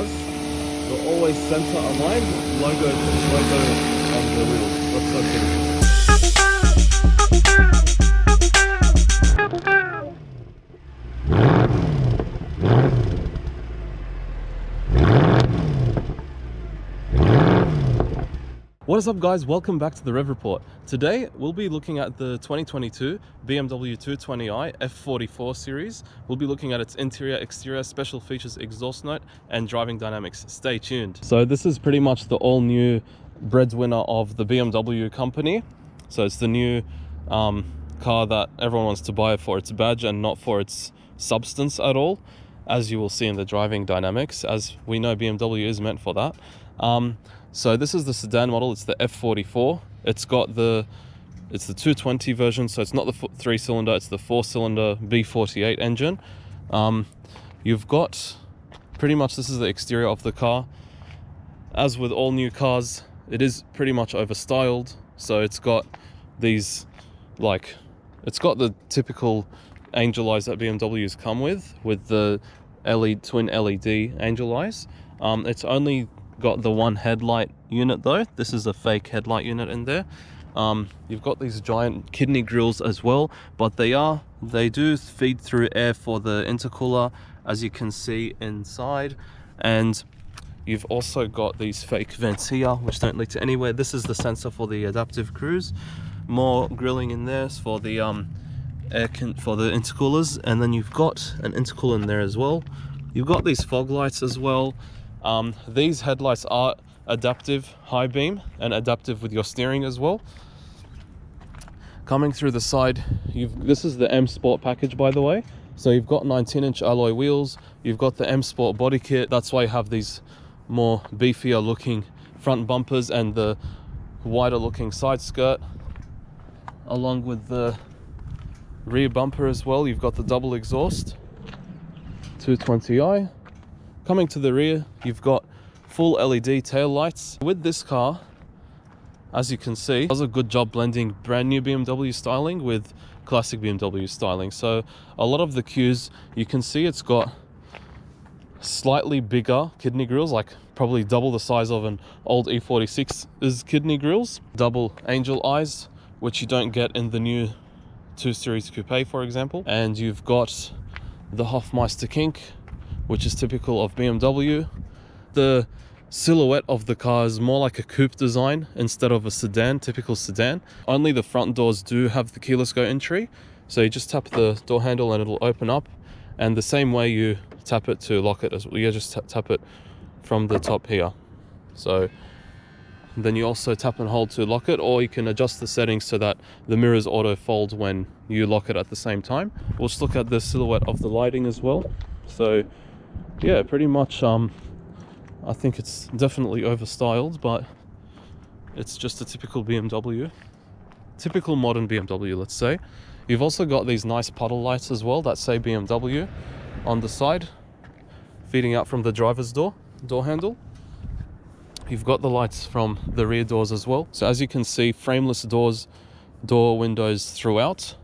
cars, they're always center aligned, logo on the wheels. That's so cool. What is up guys, welcome back to the Rev Report. Today we'll be looking at the 2022 BMW 220i F44 series. We'll be looking at its interior, exterior, special features, exhaust note and driving dynamics. Stay tuned. So this is pretty much the all new breadwinner of the BMW company. So it's the new car that everyone wants to buy for its badge and not for its substance at all, as you will see in the driving dynamics, as we know BMW is meant for that. So this is the sedan model. It's the F44. It's the 220 version, so it's not the 3-cylinder, it's the 4-cylinder B48 engine. You've got pretty much, this is the exterior of the car. As with all new cars, it is pretty much overstyled. So it's got these, it's got the typical angel eyes that BMWs come with the twin LED angel eyes. It's only got the one headlight unit though. This is a fake headlight unit in there. You've got these giant kidney grills as well, but they do feed through air for the intercooler, as you can see inside. And you've also got these fake vents here which don't lead to anywhere. This is the sensor for the adaptive cruise. More grilling in there for the for the intercoolers, and then you've got an intercooler in there as well. You've got these fog lights as well. These headlights are adaptive high beam and adaptive with your steering as well. Coming through the side, this is the M Sport package, by the way. So you've got 19-inch alloy wheels, you've got the M Sport body kit. That's why you have these more beefier looking front bumpers and the wider looking side skirt, along with the rear bumper as well. You've got the double exhaust 220i. Coming to the rear, you've got full LED tail lights. With this car, as you can see, it does a good job blending brand new BMW styling with classic BMW styling. So a lot of the cues, you can see it's got slightly bigger kidney grills, like probably double the size of an old E46's kidney grills. Double angel eyes, which you don't get in the new 2 Series Coupe, for example. And you've got the Hofmeister kink, which is typical of BMW. The silhouette of the car is more like a coupe design instead of a sedan, typical sedan. Only the front doors do have the keyless go entry. So you just tap the door handle and it'll open up. And the same way you tap it to lock it as well. You just tap it from the top here. So then you also tap and hold to lock it, or you can adjust the settings so that the mirrors auto fold when you lock it at the same time. We'll just look at the silhouette of the lighting as well. So yeah, pretty much I think it's definitely overstyled, but it's just a typical BMW, typical modern BMW, let's say. You've also got these nice puddle lights as well that say BMW on the side, feeding out from the driver's door handle. You've got the lights from the rear doors as well. So as you can see, frameless door windows throughout,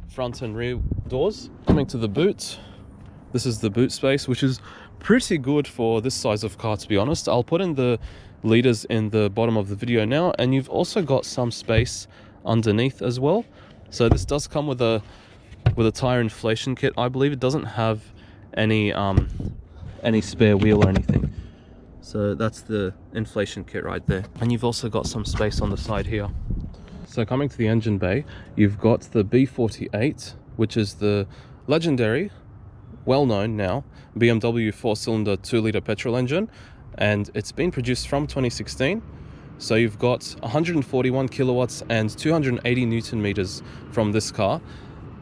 front and rear doors. Coming to the boot, this is the boot space, which is pretty good for this size of car, to be honest. I'll put in the liters in the bottom of the video now, and you've also got some space underneath as well. So this does come with a tire inflation kit. I believe it doesn't have any spare wheel or anything. So that's the inflation kit right there. And you've also got some space on the side here. So coming to the engine bay, you've got the B48, which is the legendary, well-known now, BMW 4-cylinder 2-litre petrol engine, and it's been produced from 2016. So you've got 141 kilowatts and 280 newton meters from this car,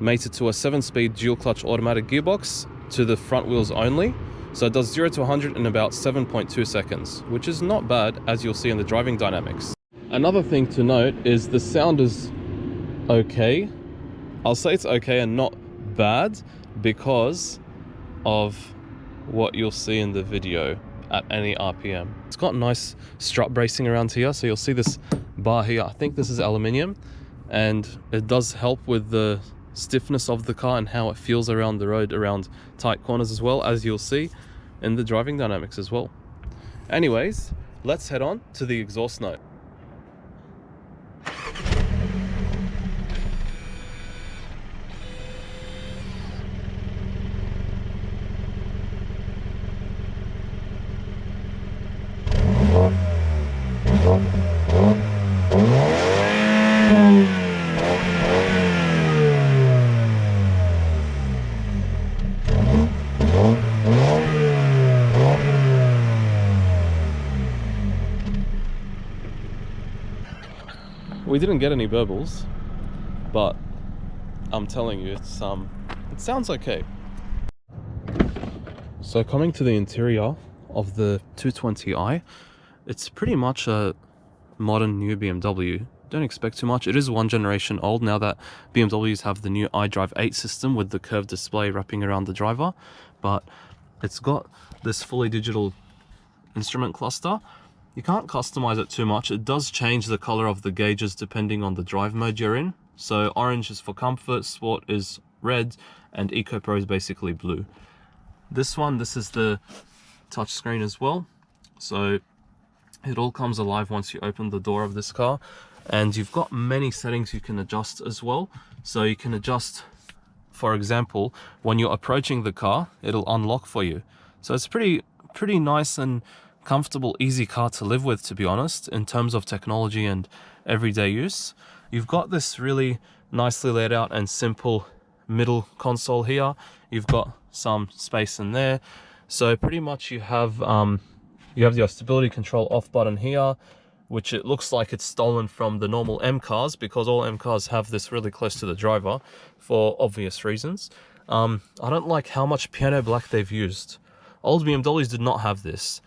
mated to a 7-speed dual-clutch automatic gearbox to the front wheels only. So it does 0 to 100 in about 7.2 seconds, which is not bad, as you'll see in the driving dynamics. Another thing to note is the sound is okay. I'll say it's okay and not bad because of what you'll see in the video at any RPM. It's got nice strut bracing around here, so you'll see this bar here. I think this is aluminium, and it does help with the stiffness of the car and how it feels around the road, around tight corners, as well as you'll see in the driving dynamics as well. Anyways, let's head on to the exhaust note. We didn't get any burbles, but I'm telling you, it sounds okay. So coming to the interior of the 220i, it's pretty much a modern new BMW. Don't expect too much. It is one generation old now that BMWs have the new iDrive 8 system with the curved display wrapping around the driver, but it's got this fully digital instrument cluster. You can't customize it too much. It does change the color of the gauges depending on the drive mode you're in. So orange is for comfort, sport is red, and Eco Pro is basically blue. This is the touchscreen as well. So it all comes alive once you open the door of this car. And you've got many settings you can adjust as well. So you can adjust, for example, when you're approaching the car, it'll unlock for you. So it's pretty nice and comfortable, easy car to live with, to be honest, in terms of technology and everyday use. You've got this really nicely laid out and simple middle console here. You've got some space in there. So pretty much you have your stability control off button here, which it looks like it's stolen from the normal M cars, because all M cars have this really close to the driver for obvious reasons. I don't like how much piano black they've used. Old BMWs did not have this.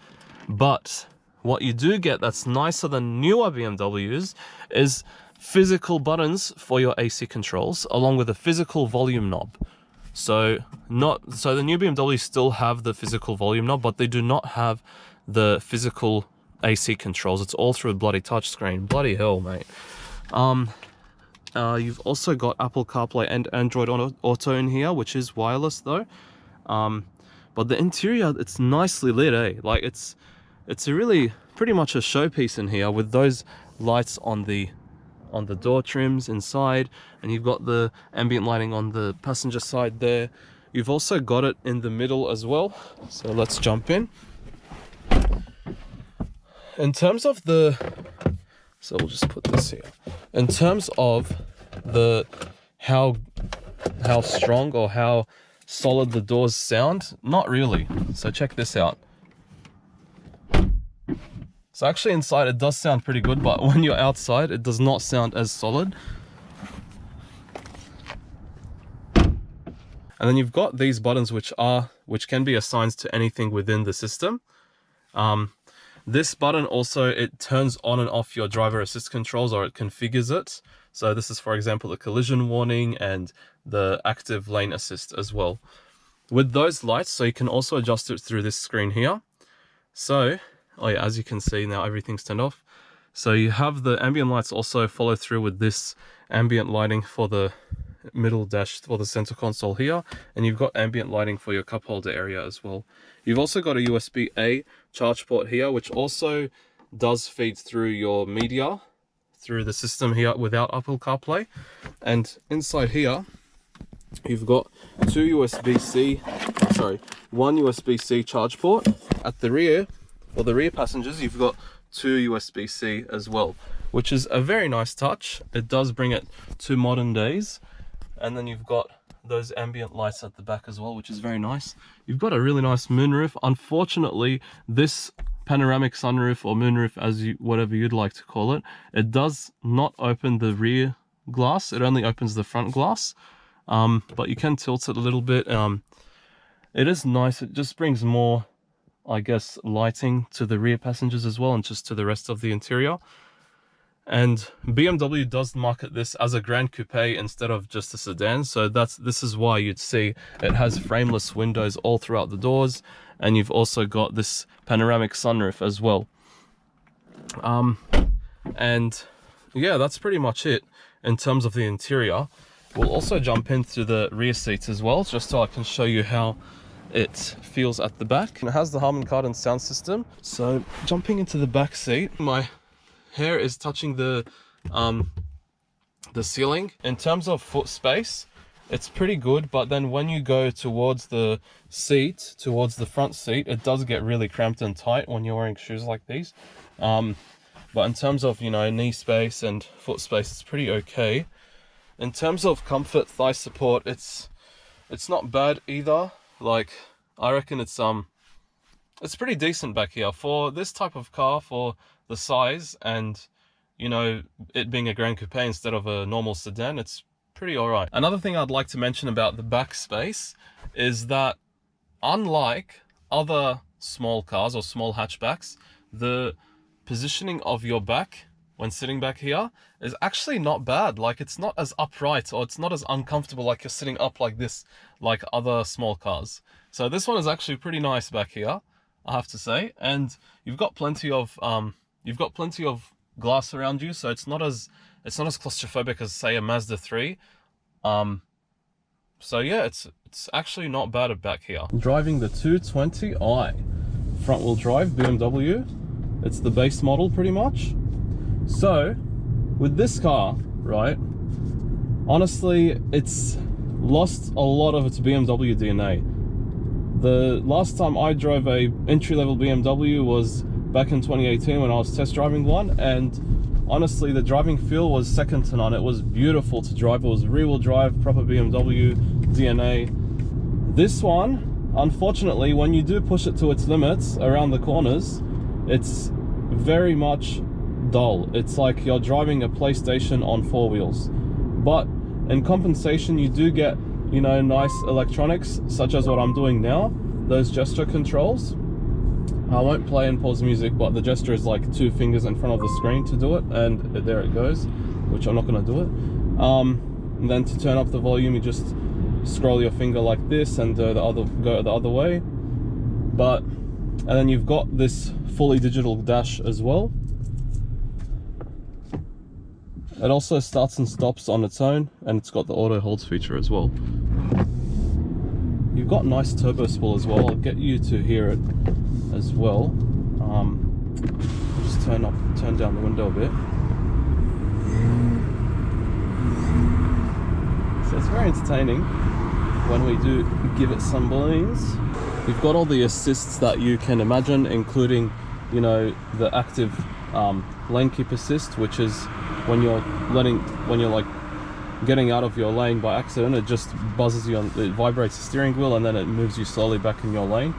But what you do get that's nicer than newer BMWs is physical buttons for your AC controls, along with a physical volume knob. So the new BMWs still have the physical volume knob, but they do not have the physical AC controls. It's all through a bloody touchscreen. Bloody hell, mate. You've also got Apple CarPlay and Android Auto in here, which is wireless though. But the interior, it's nicely lit, eh? Like it's a really pretty much a showpiece in here with those lights on the door trims inside, and you've got the ambient lighting on the passenger side there. You've also got it in the middle as well. So let's jump in. In terms of so we'll just put this here. In terms of how strong or how solid the doors sound, not really. So check this out. So actually inside it does sound pretty good, but when you're outside it does not sound as solid. And then you've got these buttons which can be assigned to anything within the system. This button also, it turns on and off your driver assist controls, or it configures it. So this is, for example, the collision warning and the active lane assist as well. With those lights, so you can also adjust it through this screen here. So, oh yeah, as you can see now, everything's turned off. So you have the ambient lights also follow through with this ambient lighting for the middle dash, for the center console here, and you've got ambient lighting for your cup holder area as well. You've also got a USB-A charge port here, which also does feed through your media through the system here without Apple CarPlay. And inside here, you've got one USB-C charge port. At the rear, for the rear passengers, you've got 2 USB-C as well, which is a very nice touch. It does bring it to modern days. And then you've got those ambient lights at the back as well, which is very nice. You've got a really nice moonroof. Unfortunately, this panoramic sunroof or moonroof, whatever you'd like to call it, it does not open the rear glass. It only opens the front glass. But you can tilt it a little bit. It is nice. It just brings more, I guess, lighting to the rear passengers as well, and just to the rest of the interior. And BMW does market this as a Gran Coupe instead of just a sedan, so this is why you'd see it has frameless windows all throughout the doors, and you've also got this panoramic sunroof as well. And yeah, that's pretty much it in terms of the interior. We'll also jump into the rear seats as well, just so I can show you how it feels at the back. And it has the Harman Kardon sound system. So jumping into the back seat, my hair is touching the ceiling. In terms of foot space, it's pretty good, but then when you go towards the seat, towards the front seat, it does get really cramped and tight when you're wearing shoes like these. But in terms of, you know, knee space and foot space, it's pretty okay. In terms of comfort, thigh support, it's not bad either. Like, I reckon it's pretty decent back here for this type of car, for the size, and you know, it being a Gran Coupe instead of a normal sedan. It's pretty alright. Another thing I'd like to mention about the back space is that unlike other small cars or small hatchbacks, the positioning of your back when sitting back here is actually not bad. Like, it's not as upright, or it's not as uncomfortable like you're sitting up like this, like other small cars. So this one is actually pretty nice back here, I have to say. And you've got plenty of glass around you, so it's not as claustrophobic as, say, a Mazda 3. So yeah, it's actually not bad back here. Driving the 220i front wheel drive BMW. It's the base model pretty much. So with this car, right, honestly, it's lost a lot of its BMW DNA. The last time I drove a entry-level BMW was back in 2018 when I was test driving one, and honestly the driving feel was second to none. It was beautiful to drive. It was rear-wheel drive, proper BMW DNA. This one, unfortunately, when you do push it to its limits around the corners, it's very much dull. It's like you're driving a PlayStation on 4 wheels. But in compensation, you do get, you know, nice electronics, such as what I'm doing now, those gesture controls. I won't play and pause music, but the gesture is like 2 fingers in front of the screen to do it, and there it goes, which I'm not going to do it. And then to turn up the volume, you just scroll your finger like this and go the other way. And then you've got this fully digital dash as well. It also starts and stops on its own, and it's got the auto holds feature as well. You've got nice turbo spool as well. I'll get you to hear it as well. Just turn down the window a bit. So it's very entertaining when we do give it some blinks. You've got all the assists that you can imagine, including, you know, the active lane keep assist, which is when you're like getting out of your lane by accident, it just buzzes you on, it vibrates the steering wheel, and then it moves you slowly back in your lane.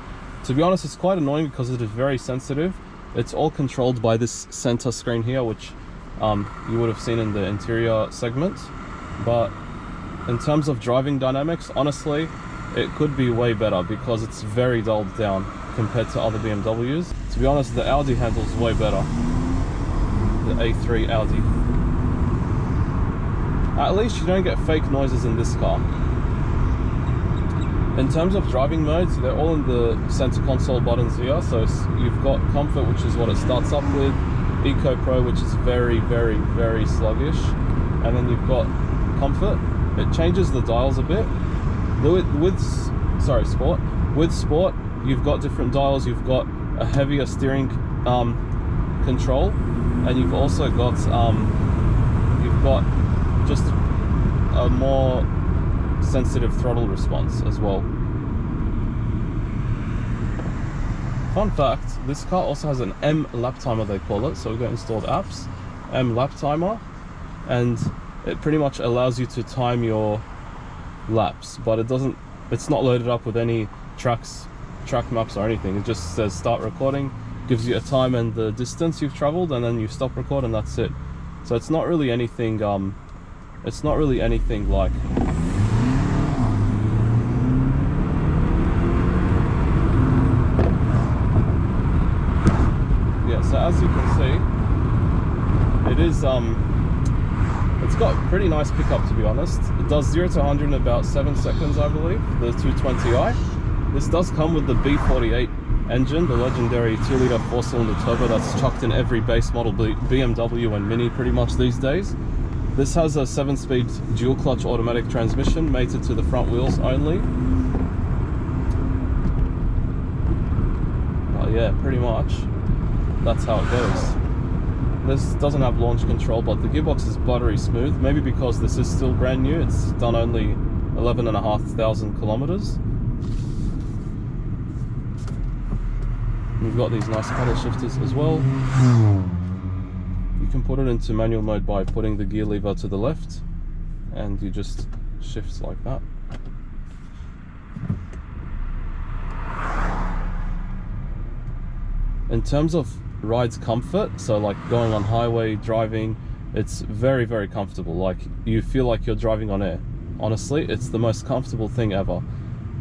To be honest, it's quite annoying because it is very sensitive. It's all controlled by this center screen here, which you would have seen in the interior segment. But in terms of driving dynamics, honestly, it could be way better because it's very dulled down compared to other BMWs. To be honest, the Audi handles way better. The A3 Audi. At least you don't get fake noises in this car. In terms of driving modes, they're all in the center console buttons here. So you've got Comfort, which is what it starts up with, Eco Pro, which is very, very, very sluggish, and then you've got Comfort. It changes the dials a bit. Sport. With Sport, you've got different dials. You've got a heavier steering control, and you've also got just a more sensitive throttle response as well. Fun fact, this car also has an M lap timer, they call it. So we've got installed apps, M lap timer, and it pretty much allows you to time your laps, but it's not loaded up with any track maps or anything. It just says start recording, gives you a time and the distance you've traveled, and then you stop record, and that's it. So it's not really anything like so as you can see, it is it's got pretty nice pickup, to be honest. It does 0 to 100 in about 7 seconds, I believe, the 220i. This does come with the B48 engine, the legendary 2-litre 4-cylinder turbo that's chucked in every base model BMW and Mini pretty much these days. This has a 7-speed dual clutch automatic transmission mated to the front wheels only. yeah, pretty much that's how it goes. This doesn't have launch control, but the gearbox is buttery smooth. Maybe because this is still brand new. It's done only 11,500 kilometers. We've got these nice pedal shifters as well. You can put it into manual mode by putting the gear lever to the left, and you just shift like that. In terms of ride's comfort, so like going on highway driving, it's very, very comfortable. Like, you feel like you're driving on air. Honestly, it's the most comfortable thing ever.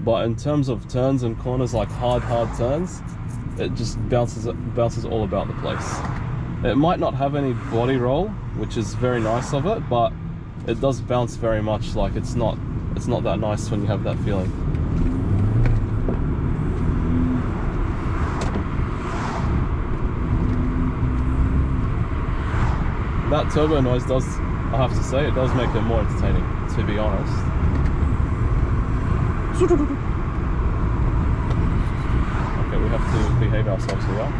But in terms of turns and corners, like hard turns, it just bounces all about the place. It might not have any body roll, which is very nice of it, but it does bounce very much. Like, it's not that nice when you have that feeling. That turbo noise does, I have to say, it does make it more entertaining, to be honest. Okay, we have to behave ourselves here.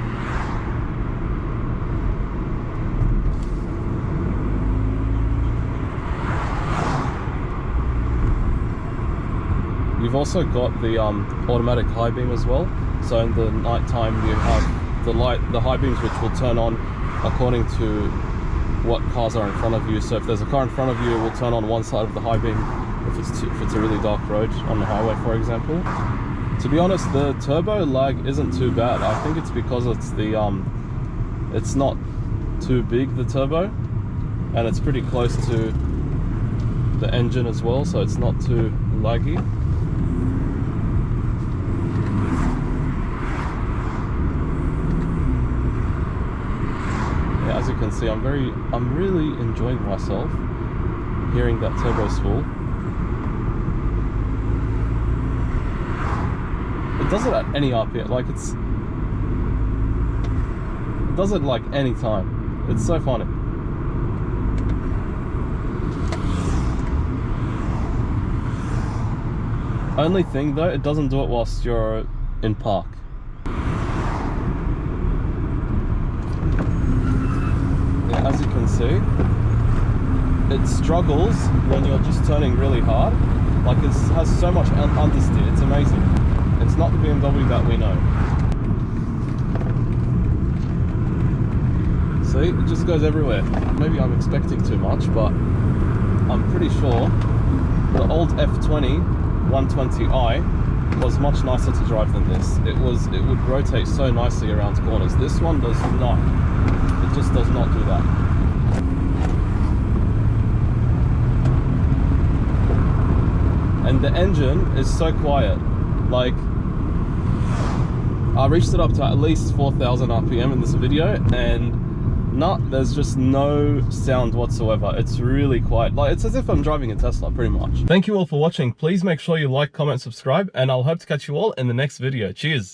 You've also got the automatic high beam as well. So in the night time you have the high beams, which will turn on according to what cars are in front of you. So if there's a car in front of you, it will turn on one side of the high beam if it's a really dark road on the highway, for example. To be honest, the turbo lag isn't too bad. I think it's because it's the it's not too big, the turbo, and it's pretty close to the engine as well, so it's not too laggy. As you can see, I'm really enjoying myself hearing that turbo spool. It does it at any RPM, like it does it like any time. It's so funny. Only thing though, it doesn't do it whilst you're in park. As you can see, it struggles when you're just turning really hard. Like, it has so much understeer, it's amazing. It's not the BMW that we know. See, it just goes everywhere. Maybe I'm expecting too much, but I'm pretty sure the old F20 120i was much nicer to drive than this. It would rotate so nicely around corners. This one does not. It just does not do that. And the engine is so quiet. Like, I reached it up to at least 4,000 RPM in this video, and there's just no sound whatsoever. It's really quiet. Like, it's as if I'm driving a Tesla, pretty much. Thank you all for watching. Please make sure you like, comment, subscribe, and I'll hope to catch you all in the next video. Cheers.